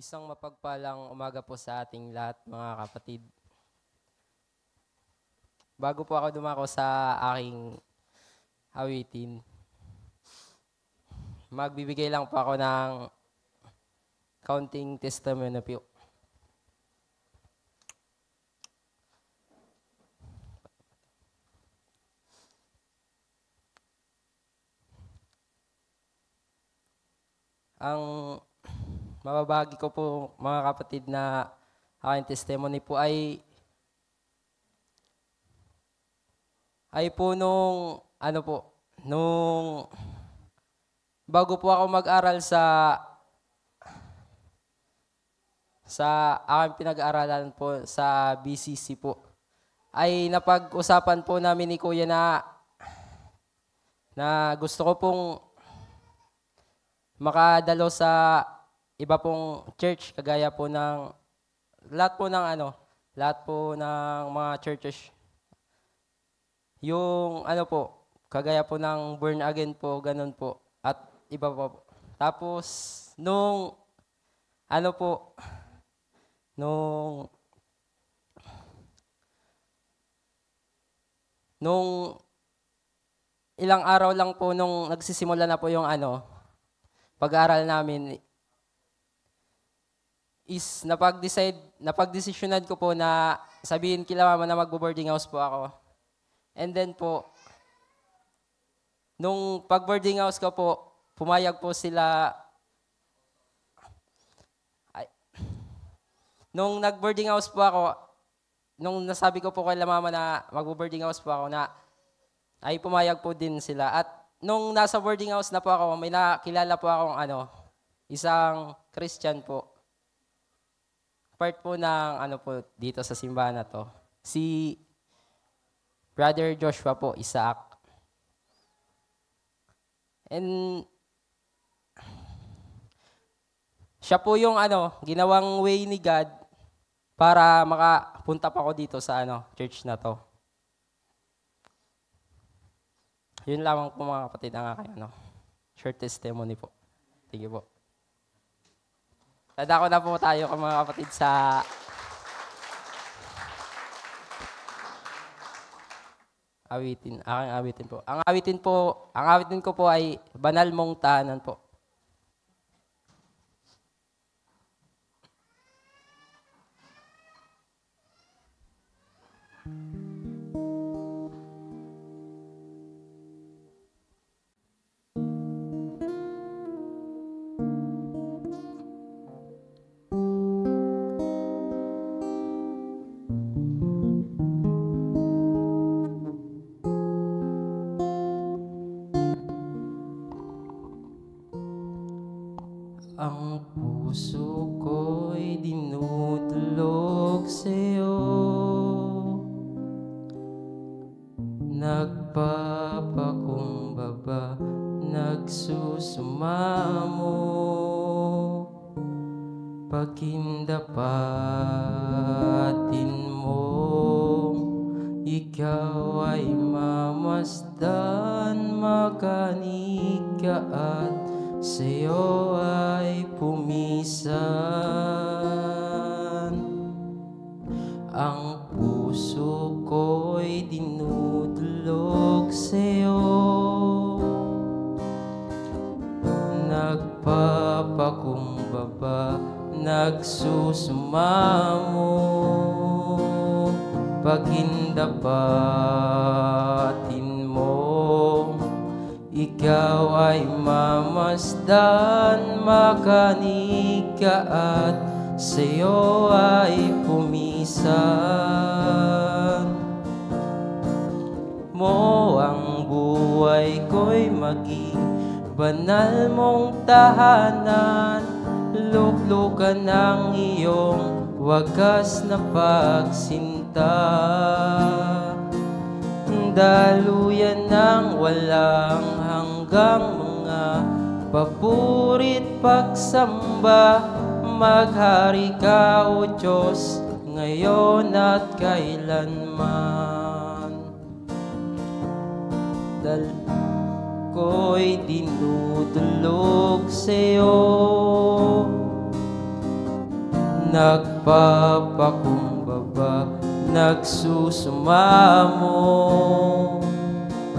Isang mapagpalang umaga po sa ating lahat, mga kapatid. Bago po ako dumako sa aking awitin, magbibigay lang po ako ng kaunting testimony po. Ang mababagi ko po, mga kapatid, na aking testimony po ay po nung bago po ako mag-aral sa aking pinag-aaralan po sa BCC po, ay napag-usapan po namin ni Kuya na gusto ko pong makadalo sa iba pong church, kagaya po ng lahat po ng mga churches. Yung kagaya po ng Born Again po, ganun po, at iba po. Tapos nung ilang araw lang po nung nagsisimula na po yung pag-aaral namin, is napagdesisyonan ko po na sabihin kila mama na magbo-boarding house po ako. And then po, nung pag-boarding house ko po, pumayag po sila. Nung nag-boarding house po ako, nung nasabi ko po kay mama na magbo-boarding house po ako, ay pumayag po din sila. At nung nasa boarding house na po ako, may nakilala po akong isang Christian po. Part po ng dito sa simbahan na to. Si Brother Joshua po, Isaac. And siya po yung ginawang way ni God para makapunta pa ako dito sa church na to. Yun lamang po, mga kapatid, ang aking short testimony po. Sige po. Dadako na po tayo, mga kapatid, sa awitin. Aking awitin po. Ang awitin ko po ay Banal Mong Tahanan po. Ang puso ko'y dinudulog sa'yo, nagpapakumbaba, nagsusumamo, pakindapatin mo, ikaw ay mamasdan, makanig ka at sa'yo ay pumisan. Ang puso ko'y dinudulog sa'yo, nagpapakumbaba, nagsusumamo, pagindapatin mo, ikaw ay mamasdan, makanig ka at sa'yo ay pumisan. Mo ang buhay ko'y maging banal mong tahanan, luklukan ng iyong wagas na pagsinta, daluyan ng walang hanggang mga papurit pagsamba, maghari ka, O Diyos, ngayon at kailanman. Dal ko'y dinudulog sa'yo, nagpapakumbaba, nagsusumamo,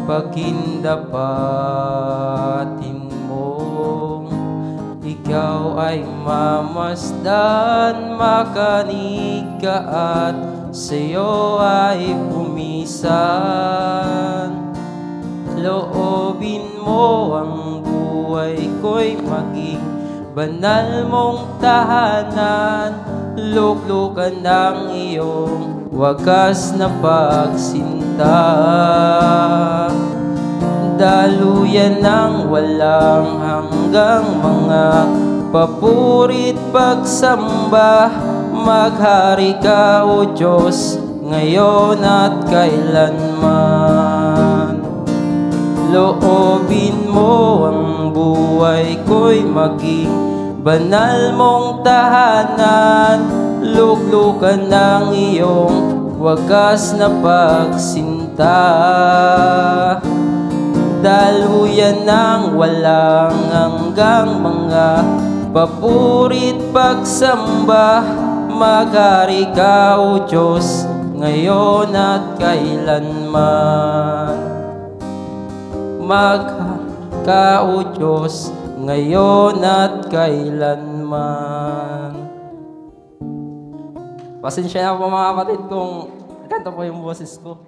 pakindapatin mo. Ikaw ay mamasdan, makanig ka at sa'yo ay pumisan. Loobin mo ang buhay ko'y maging banal mong tahanan, luklukan ng iyong wagas na pagsinta. Daluyan ng walang hanggang mga papurit pagsamba, maghari ka o Diyos ngayon at kailanman. Loobin mo ang buhay ko'y maging banal mong tahanan, luklukan ng iyong wagas na pagsinta. Daluyan ng walang hanggang mga papurit pagsamba, maghari ka o Diyos ngayon at kailanman. Maghari ka o Diyos ngayon at kailanman. Pasensya na po mga kapatid kung ganito po yung boses ko.